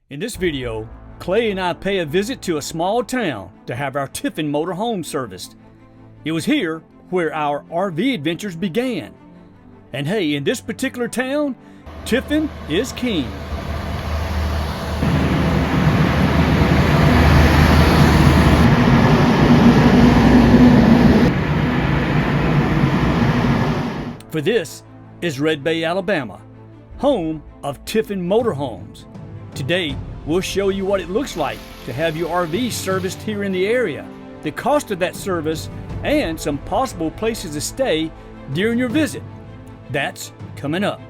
In this video, Clay and I pay a visit to a small town to have our Tiffin motorhome serviced. It was here where our RV adventures began. And hey, in this particular town, Tiffin is king. For this is Red Bay, Alabama, home of Tiffin Motorhomes. Today, we'll show you what it looks like to have your RV serviced here in the area, the cost of that service, and some possible places to stay during your visit. That's coming up.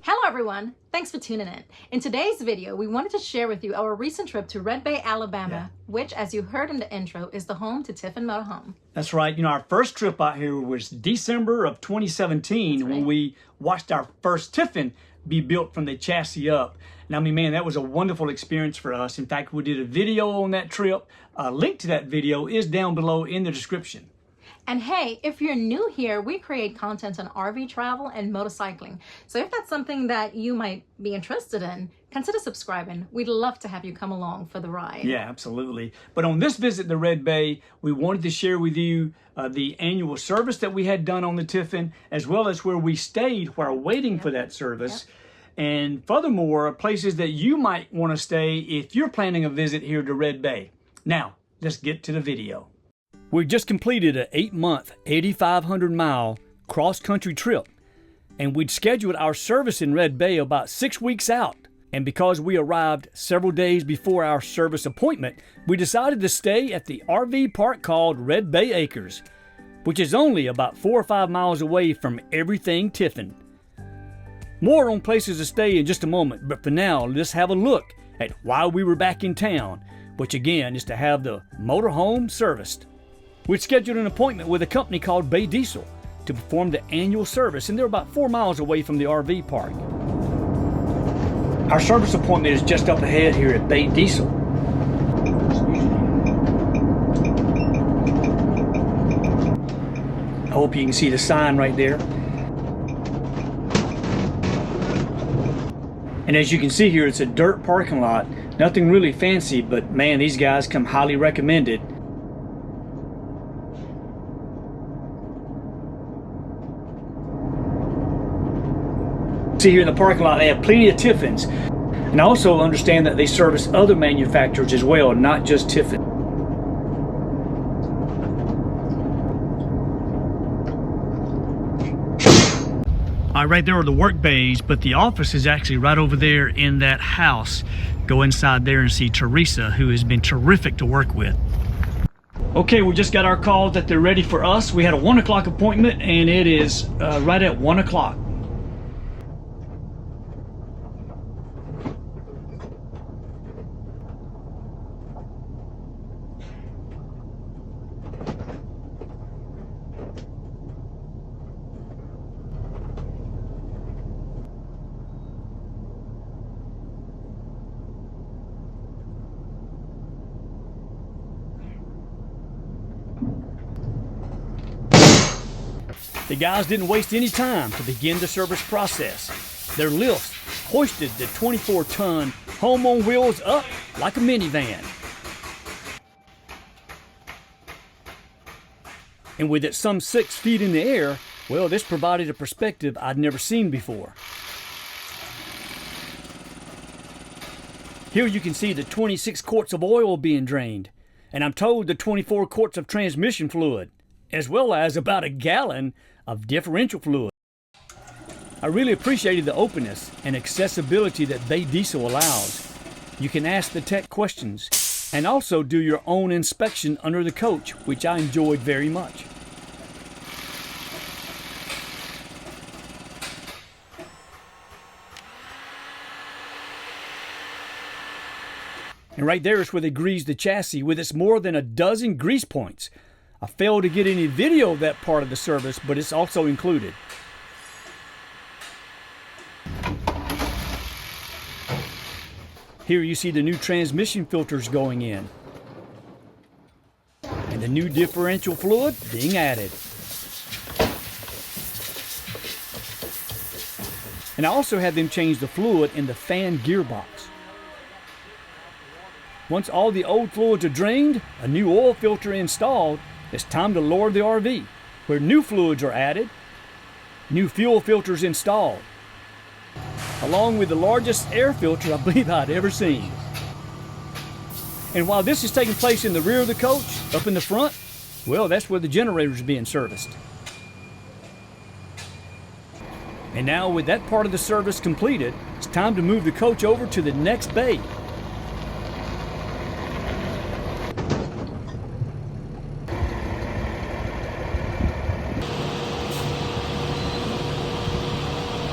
Hello everyone, thanks for tuning in. In today's video, we wanted to share with you our recent trip to Red Bay, Alabama, which, as you heard in the intro, is the home to Tiffin Motorhome. That's right. You know, our first trip out here was December of 2017 when we watched our first Tiffin be built from the chassis up. And I mean, man, that was a wonderful experience for us. In fact, we did a video on that trip. A link to that video is down below in the description. And hey, if you're new here, we create content on RV travel and motorcycling. So if that's something that you might be interested in, consider subscribing. We'd love to have you come along for the ride. Yeah, absolutely. But on this visit to Red Bay, we wanted to share with you the annual service that we had done on the Tiffin, as well as where we stayed while waiting for that service. And furthermore, places that you might want to stay if you're planning a visit here to Red Bay. Now, let's get to the video. We just completed an 8-month, 8,500-mile cross-country trip, and we'd scheduled our service in Red Bay about 6 weeks out. And because we arrived several days before our service appointment, we decided to stay at the RV park called Red Bay Acres, which is only about 4 or 5 miles away from everything Tiffin. More on places to stay in just a moment, but for now, let's have a look at why we were back in town, which again is to have the motorhome serviced. We'd scheduled an appointment with a company called Bay Diesel to perform the annual service, and they're about 4 miles away from the RV park. Our service appointment is just up ahead here at Bay Diesel. I hope you can see the sign right there. And as you can see here, it's a dirt parking lot. Nothing really fancy, but man, these guys come highly recommended. See here in the parking lot, they have plenty of Tiffins. And I also understand that they service other manufacturers as well, not just Tiffin. All right, there are the work bays, but the office is actually right over there in that house. Go inside there and see Teresa, who has been terrific to work with. Okay, we just got our call that they're ready for us. We had a 1 o'clock appointment, and it is right at 1 o'clock. The guys didn't waste any time to begin the service process. Their lifts hoisted the 24-ton home on wheels up like a minivan. And with it some 6 feet in the air, well, this provided a perspective I'd never seen before. Here you can see the 26 quarts of oil being drained, and I'm told the 24 quarts of transmission fluid, as well as about a gallon of differential fluid. I really appreciated the openness and accessibility that Bay Diesel allows. You can ask the tech questions and also do your own inspection under the coach, which I enjoyed very much. And right there is where they grease the chassis with its more than a dozen grease points. I failed to get any video of that part of the service, but it's also included. Here you see the new transmission filters going in, and the new differential fluid being added. And I also had them change the fluid in the fan gearbox. Once all the old fluids are drained, a new oil filter installed, it's time to lower the RV, where new fluids are added, new fuel filters installed, along with the largest air filter I believe I'd ever seen. And while this is taking place in the rear of the coach, up in the front, well, that's where the generator is being serviced. And now with that part of the service completed, it's time to move the coach over to the next bay.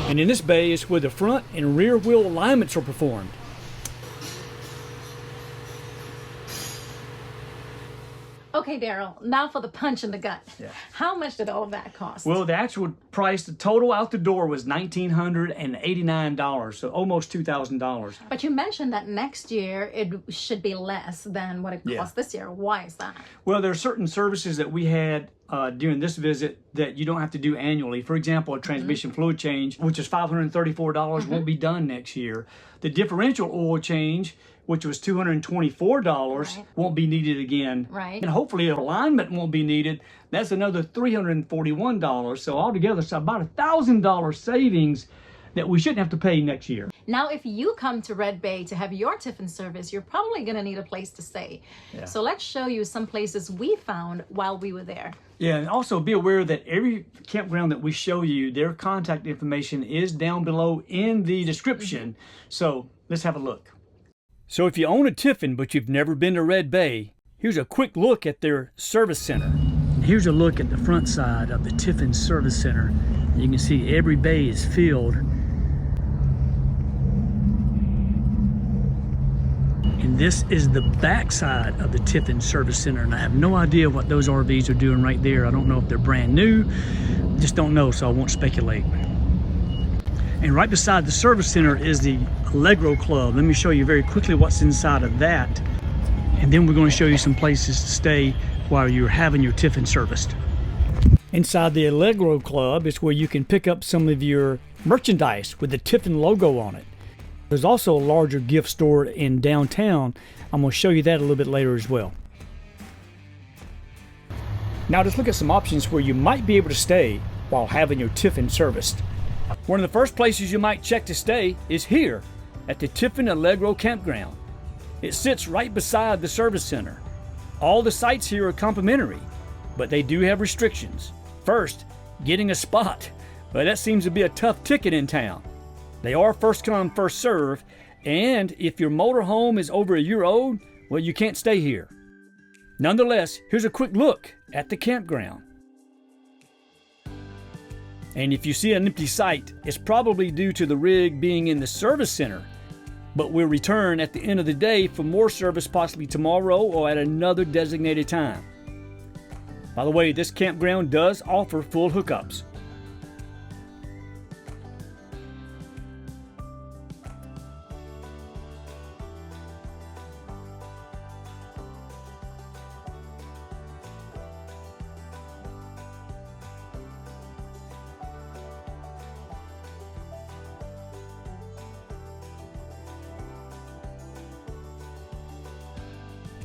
And in this bay is where the front and rear wheel alignments are performed. Okay, Daryl, now for the punch in the gut. Yeah. How much did all of that cost? Well, the actual price, the total out the door was $1,989, so almost $2,000. But you mentioned that next year it should be less than what it cost this year. Why is that? Well, there are certain services that we had during this visit that you don't have to do annually. For example, a transmission fluid change, which is $534, won't be done next year. The differential oil change, which was $224, won't be needed again. Right. And hopefully alignment won't be needed. That's another $341. So altogether, it's about $1,000 savings that we shouldn't have to pay next year. Now, if you come to Red Bay to have your Tiffin service, you're probably going to need a place to stay. Yeah. So let's show you some places we found while we were there. Yeah, and also be aware that every campground that we show you, their contact information is down below in the description. So let's have a look. So if you own a Tiffin but you've never been to Red Bay, here's a quick look at their service center. Here's a look at the front side of the Tiffin Service Center. You can see every bay is filled. And this is the back side of the Tiffin Service Center. And I have no idea what those RVs are doing right there. I don't know if they're brand new. Just don't know, so I won't speculate. And right beside the service center is the Allegro Club. Let me show you very quickly what's inside of that. And then we're going to show you some places to stay while you're having your Tiffin serviced. Inside the Allegro Club is where you can pick up some of your merchandise with the Tiffin logo on it. There's also a larger gift store in downtown. I'm going to show you that a little bit later as well. Now let's look at some options where you might be able to stay while having your Tiffin serviced. One of the first places you might check to stay is here at the Tiffin Allegro Campground. It sits right beside the service center. All the sites here are complimentary, but they do have restrictions. First, getting a spot. Well, that seems to be a tough ticket in town. They are first come, first serve, and if your motorhome is over a year old, well, you can't stay here. Nonetheless, here's a quick look at the campground. And if you see an empty site, it's probably due to the rig being in the service center, but we'll return at the end of the day for more service possibly tomorrow or at another designated time. By the way, this campground does offer full hookups.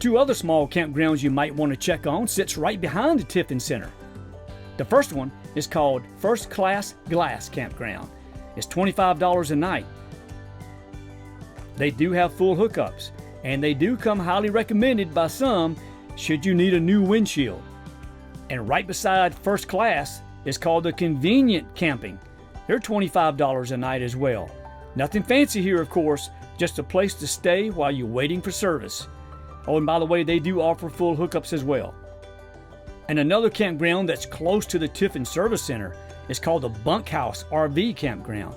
Two other small campgrounds you might want to check on sits right behind the Tiffin Center. The first one is called First Class Glass Campground. It's $25 a night. They do have full hookups, and they do come highly recommended by some should you need a new windshield. And right beside First Class is called the Convenient Camping. They're $25 a night as well. Nothing fancy here, of course, just a place to stay while you're waiting for service. Oh, and by the way, they do offer full hookups as well. And another campground that's close to the Tiffin Service Center is called the Bunkhouse RV Campground.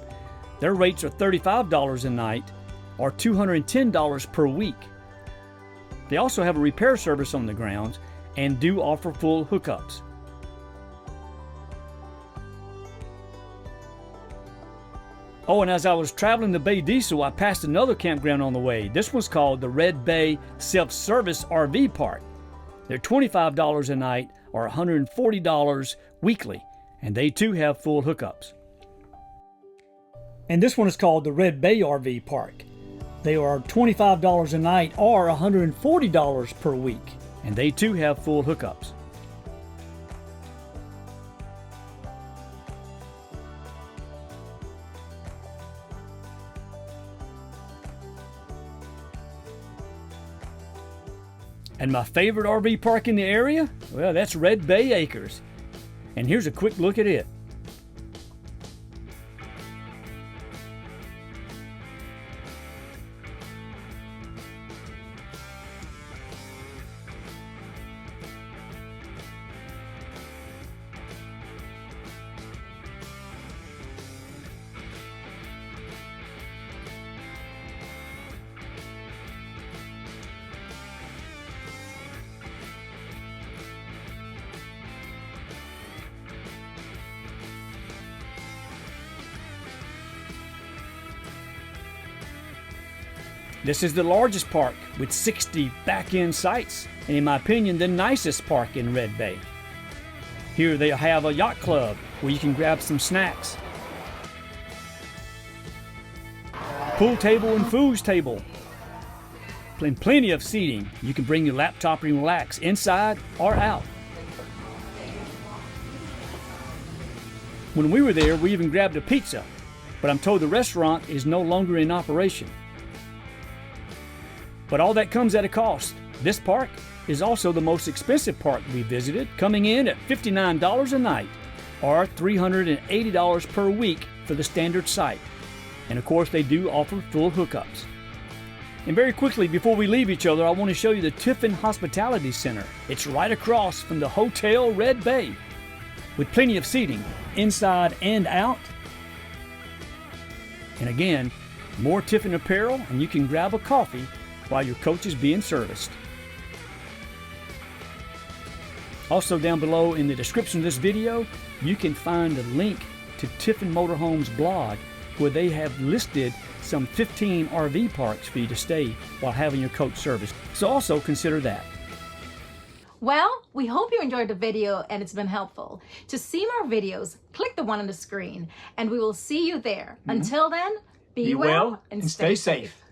Their rates are $35 a night or $210 per week. They also have a repair service on the grounds and do offer full hookups. Oh, and as I was traveling the Bay Diesel, I passed another campground on the way. This one's called the Red Bay Self-Service RV Park. They're $25 a night or $140 weekly, and they too have full hookups. And this one is called the Red Bay RV Park. They are $25 a night or $140 per week. And they too have full hookups. And my favorite RV park in the area? Well, that's Red Bay Acres. And here's a quick look at it. This is the largest park with 60 back-end sites, and in my opinion, the nicest park in Red Bay. Here they have a yacht club where you can grab some snacks. Pool table and foos table. And plenty of seating. You can bring your laptop and relax inside or out. When we were there, we even grabbed a pizza, but I'm told the restaurant is no longer in operation. But all that comes at a cost. This park is also the most expensive park we visited, coming in at $59 a night or $380 per week for the standard site. And of course, they do offer full hookups. And very quickly, before we leave each other, I want to show you the Tiffin Hospitality Center. It's right across from the Hotel Red Bay, with plenty of seating inside and out. And again, more Tiffin apparel, and you can grab a coffee while your coach is being serviced. Also down below in the description of this video, you can find a link to Tiffin Motorhome's blog where they have listed some 15 RV parks for you to stay while having your coach serviced. So also consider that. Well, we hope you enjoyed the video and it's been helpful. To see more videos, click the one on the screen and we will see you there. Until then, be well and stay safe.